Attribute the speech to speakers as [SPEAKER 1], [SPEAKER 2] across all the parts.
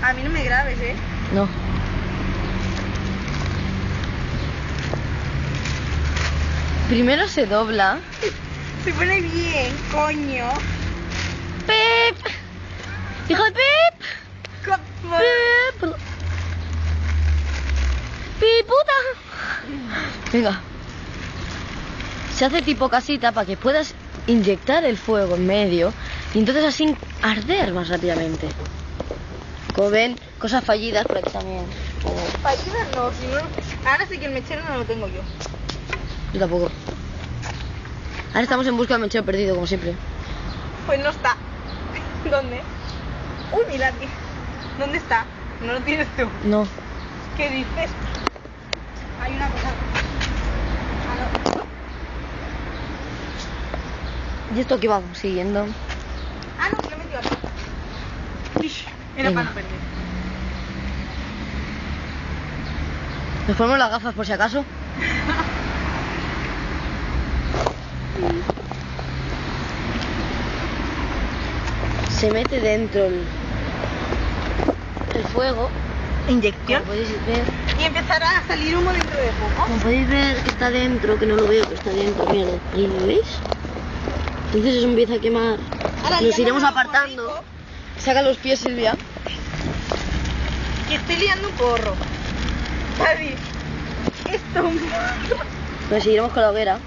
[SPEAKER 1] A mí no me grabes, ¿eh?
[SPEAKER 2] No. Primero se dobla.
[SPEAKER 1] Se pone bien, coño.
[SPEAKER 2] ¡Pip! ¡Hijo de Pip!
[SPEAKER 1] ¿Cómo?
[SPEAKER 2] ¡Pip! ¡Piputa! Venga. Se hace tipo casita para que puedas inyectar el fuego en medio y entonces así arder más rápidamente. Como ven, cosas fallidas por aquí también.
[SPEAKER 1] Fallidas no, si no... Ahora sí que el mechero no lo tengo yo.
[SPEAKER 2] Yo tampoco. Ahora estamos en busca del mechero perdido, como siempre.
[SPEAKER 1] Pues no está. ¿Dónde? Uy, mira aquí. ¿Dónde está? ¿No lo tienes tú?
[SPEAKER 2] No.
[SPEAKER 1] ¿Qué dices? Hay una cosa... Ah, no.
[SPEAKER 2] ¿Y esto qué va siguiendo?
[SPEAKER 1] Ah, no, lo he metido aquí. Ish, era
[SPEAKER 2] Venga.
[SPEAKER 1] para no perder.
[SPEAKER 2] Nos ponemos las gafas por si acaso. Se mete dentro el fuego.
[SPEAKER 1] Inyección.
[SPEAKER 2] Como podéis ver,
[SPEAKER 1] Y empezará a salir humo dentro de poco.
[SPEAKER 2] como podéis ver que está dentro, que no lo veo, que está dentro, mierda. ¿Ahí lo veis? Entonces eso empieza a quemar.
[SPEAKER 1] Ahora
[SPEAKER 2] Nos
[SPEAKER 1] liamos
[SPEAKER 2] iremos
[SPEAKER 1] un
[SPEAKER 2] apartando.
[SPEAKER 1] porrico,
[SPEAKER 2] Saca los pies, Silvia.
[SPEAKER 1] Que estoy liando un porro. Javi, esto un porro.
[SPEAKER 2] Nos seguiremos con la hoguera.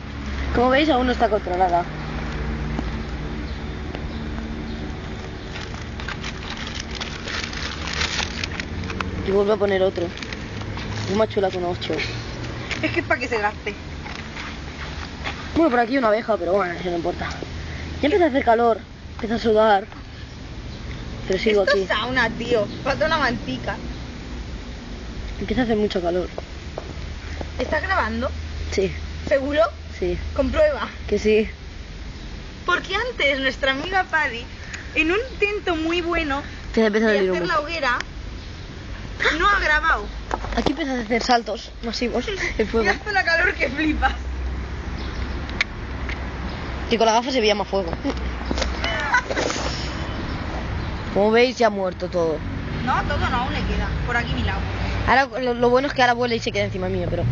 [SPEAKER 2] Como veis, aún no está controlada. Y vuelvo a poner otro. Es más chula que un 8.
[SPEAKER 1] Es que es para que se gaste.
[SPEAKER 2] Bueno, por aquí hay una abeja, pero bueno, eso no importa. Ya empieza a hacer calor, empieza a sudar. Pero sigo
[SPEAKER 1] Esto
[SPEAKER 2] aquí.
[SPEAKER 1] es sauna, tío. Falta una mantica.
[SPEAKER 2] Empieza a hacer mucho calor.
[SPEAKER 1] ¿Estás grabando?
[SPEAKER 2] Sí,
[SPEAKER 1] ¿Seguro?
[SPEAKER 2] sí,
[SPEAKER 1] Comprueba.
[SPEAKER 2] que sí.
[SPEAKER 1] Porque antes nuestra amiga Paddy, en un intento muy bueno
[SPEAKER 2] Empieza a
[SPEAKER 1] de
[SPEAKER 2] empezar a salir
[SPEAKER 1] hacer
[SPEAKER 2] humo.
[SPEAKER 1] la hoguera, no ha grabado.
[SPEAKER 2] Aquí empieza a hacer saltos masivos el
[SPEAKER 1] Y
[SPEAKER 2] fuego.
[SPEAKER 1] hace una calor que flipas.
[SPEAKER 2] Que con la gafa se veía más fuego. Como veis, ya ha muerto todo.
[SPEAKER 1] No, todo no, aún le queda. Por aquí mi lado.
[SPEAKER 2] Ahora lo bueno es que ahora vuela y se queda encima mío, pero...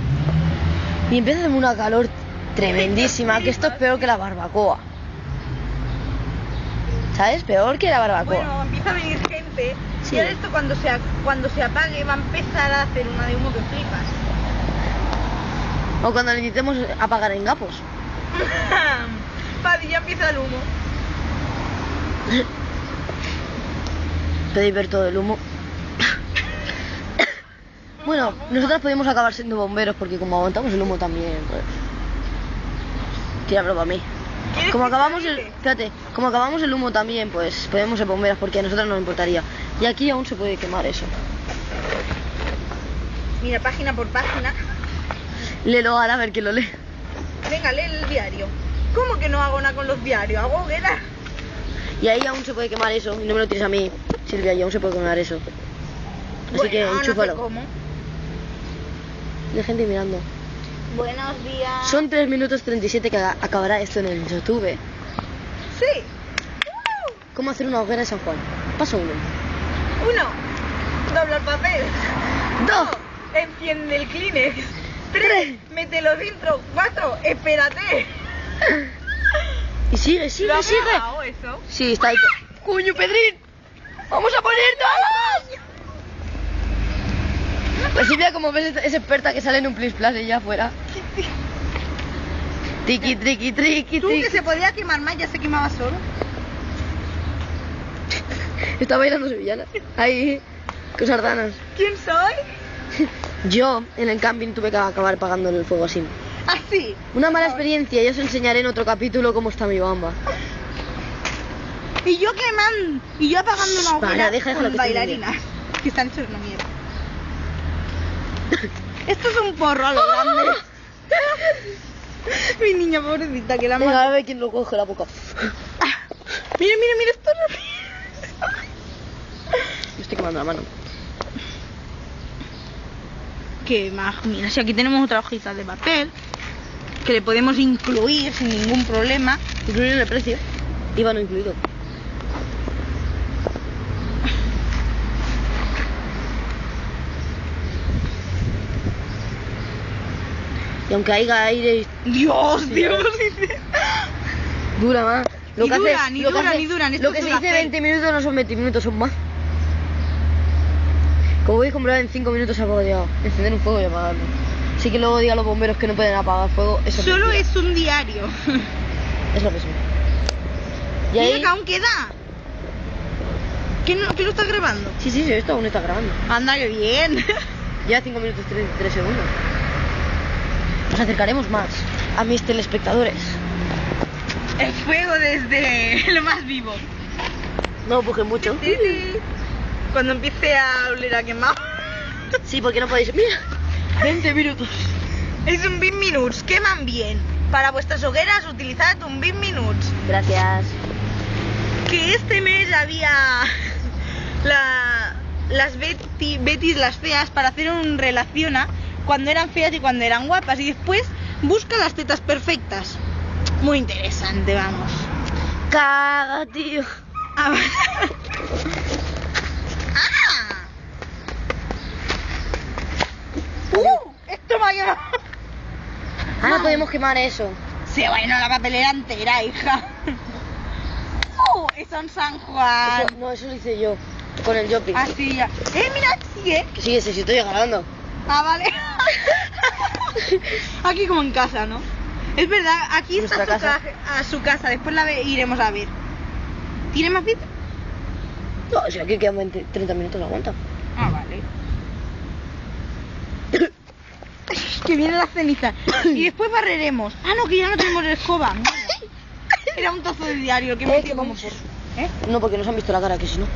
[SPEAKER 2] Y empieza a hacerme una calor tremendísima, que esto es peor que la barbacoa. ¿Sabes? Peor que la barbacoa.
[SPEAKER 1] Bueno, empieza a venir gente.
[SPEAKER 2] Sí.
[SPEAKER 1] Y ahora esto cuando se apague va a empezar a hacer una de humo que flipas.
[SPEAKER 2] O cuando necesitemos apagar en gapos.
[SPEAKER 1] Paddy, ya empieza el humo.
[SPEAKER 2] Podéis ver todo el humo. Bueno, nosotros podemos acabar siendo bomberos porque como aguantamos el humo también, pues... Tíralo para mí.
[SPEAKER 1] ¿Quieres
[SPEAKER 2] Como
[SPEAKER 1] que
[SPEAKER 2] acabamos
[SPEAKER 1] te
[SPEAKER 2] el...
[SPEAKER 1] ayude?
[SPEAKER 2] Fíjate, como acabamos el humo también, pues podemos ser bomberos porque a nosotros no nos importaría. Y aquí aún se puede quemar eso.
[SPEAKER 1] Mira, página por página.
[SPEAKER 2] Léelo ahora a ver quién lo lee.
[SPEAKER 1] Venga, lee el diario. ¿Cómo que no hago nada con los diarios? Hago hoguera.
[SPEAKER 2] Y ahí aún se puede quemar eso. Y no me lo tires a mí, Silvia, y aún se puede quemar eso. Así que
[SPEAKER 1] Bueno, no sé
[SPEAKER 2] enchúfalo.
[SPEAKER 1] cómo.
[SPEAKER 2] Y hay gente mirando.
[SPEAKER 1] Buenos días.
[SPEAKER 2] Son 3 minutos 37 que acabará esto en el YouTube.
[SPEAKER 1] Sí.
[SPEAKER 2] ¿Cómo hacer una hoguera de San Juan? Paso 1.
[SPEAKER 1] 1. Dobla el papel.
[SPEAKER 2] 2.
[SPEAKER 1] Enciende el Kleenex. 3.
[SPEAKER 2] Tres.
[SPEAKER 1] Mételo dentro. 4. Espérate.
[SPEAKER 2] Y sigue,
[SPEAKER 1] ¿Lo
[SPEAKER 2] sigue,
[SPEAKER 1] has
[SPEAKER 2] sigue.
[SPEAKER 1] grabado eso?
[SPEAKER 2] Sí, está ahí. ¡Coño, Pedrín! ¡Vamos a poner todos! Pues Silvia, como ves, es experta que sale en un Plis Plus y ya afuera. Tiki, triqui, triqui,
[SPEAKER 1] Tú que
[SPEAKER 2] triqui.
[SPEAKER 1] se podía quemar más, ya se quemaba solo.
[SPEAKER 2] Está bailando sevillana. Ahí, con sardanas.
[SPEAKER 1] ¿Quién soy?
[SPEAKER 2] Yo, en el camping, tuve que acabar pagando el fuego así.
[SPEAKER 1] Así.
[SPEAKER 2] Una mala experiencia, ya os enseñaré en otro capítulo cómo está mi bamba.
[SPEAKER 1] Y yo quemando. Y yo apagando una
[SPEAKER 2] Para,
[SPEAKER 1] hoguera
[SPEAKER 2] deja,
[SPEAKER 1] con
[SPEAKER 2] que te
[SPEAKER 1] bailarinas. Que están hechos una mierda. Esto es un porro a lo grande. Mi niña pobrecita que la
[SPEAKER 2] Venga,
[SPEAKER 1] mata.
[SPEAKER 2] a ver quién lo coge la boca.
[SPEAKER 1] Mira, mira, mira, esto no.
[SPEAKER 2] Me estoy quemando la mano.
[SPEAKER 1] ¿Qué más? Mira, si aquí tenemos otra hojita de papel que le podemos incluir sin ningún problema.
[SPEAKER 2] Incluir en el precio. IVA no incluido. Y aunque haya aire,
[SPEAKER 1] Dios,
[SPEAKER 2] Sí,
[SPEAKER 1] Dios, dice.
[SPEAKER 2] dura más.
[SPEAKER 1] Ni duran, esto
[SPEAKER 2] Lo que
[SPEAKER 1] es
[SPEAKER 2] se
[SPEAKER 1] un
[SPEAKER 2] dice
[SPEAKER 1] hacer.
[SPEAKER 2] 20 minutos no son 20 minutos, son más. Como podéis comprobar, en 5 minutos se ha podido encender un fuego y apagarlo. Así que luego diga a los bomberos que no pueden apagar fuego, eso
[SPEAKER 1] Solo
[SPEAKER 2] mentira.
[SPEAKER 1] es un diario.
[SPEAKER 2] Es lo mismo. Y
[SPEAKER 1] Mira
[SPEAKER 2] ahí...
[SPEAKER 1] que aún queda. ¿Qué lo estás grabando?
[SPEAKER 2] Sí, esto aún está grabando.
[SPEAKER 1] Anda, que bien.
[SPEAKER 2] Ya 5 minutos 33 segundos. Nos acercaremos más a mis telespectadores.
[SPEAKER 1] El fuego desde lo más vivo.
[SPEAKER 2] No empujen mucho.
[SPEAKER 1] Cuando empiece a oler a quemado.
[SPEAKER 2] Sí, porque no podéis... Mira, 20 minutos.
[SPEAKER 1] Es un 20 minutos, queman bien. Para vuestras hogueras utilizad un 20 minutos.
[SPEAKER 2] Gracias.
[SPEAKER 1] Que este mes había las Betis, las feas, para hacer un relaciona cuando eran feas y cuando eran guapas. Y después busca las tetas perfectas. Muy interesante, vamos.
[SPEAKER 2] Caga, tío.
[SPEAKER 1] Ah. Esto me ha quemado.
[SPEAKER 2] Ahora podemos quemar eso.
[SPEAKER 1] Sí, bueno, la papelera entera, hija. Eso en San Juan.
[SPEAKER 2] Eso lo hice yo. Con el Yopi.
[SPEAKER 1] Así ya. Mira, sigue.
[SPEAKER 2] Que sigue, si estoy ganando.
[SPEAKER 1] Ah, vale. Aquí como en casa, ¿no? Es verdad, aquí está
[SPEAKER 2] Nuestra casa.
[SPEAKER 1] su casa. Después iremos a ver. ¿Tiene más vida?
[SPEAKER 2] No, si aquí quedan 30 minutos, aguanta.
[SPEAKER 1] Ah, vale. Que viene la ceniza. Y después barreremos. Ah, no, que ya no tenemos escoba. Mierda. Era un trozo de diario que me
[SPEAKER 2] que
[SPEAKER 1] como
[SPEAKER 2] vamos.
[SPEAKER 1] por... ¿Eh?
[SPEAKER 2] No, porque nos han visto la cara, que si no.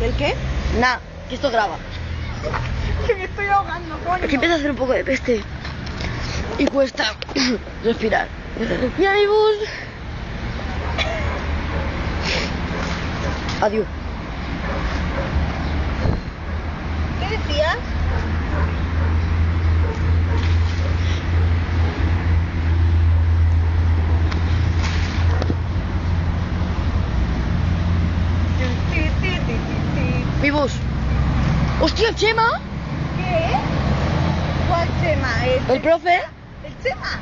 [SPEAKER 1] ¿El qué?
[SPEAKER 2] Nah, que esto graba.
[SPEAKER 1] Que me estoy ahogando, coño.
[SPEAKER 2] Es que empieza a hacer un poco de peste. Y cuesta respirar. ¡Mira mi bus! Adiós.
[SPEAKER 1] ¿Qué decías?
[SPEAKER 2] Mi bus. ¡Hostia, Chema!
[SPEAKER 1] ¿Qué? ¿Cuál Chema?
[SPEAKER 2] El profe.
[SPEAKER 1] ¿El Chema?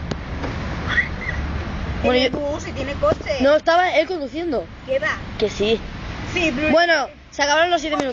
[SPEAKER 2] Bueno,
[SPEAKER 1] Tiene
[SPEAKER 2] yo-
[SPEAKER 1] bus y tiene coche.
[SPEAKER 2] No, estaba él conduciendo.
[SPEAKER 1] ¿Qué va?
[SPEAKER 2] Que sí.
[SPEAKER 1] Sí, pero...
[SPEAKER 2] Bueno, se acabaron los 7 minutos.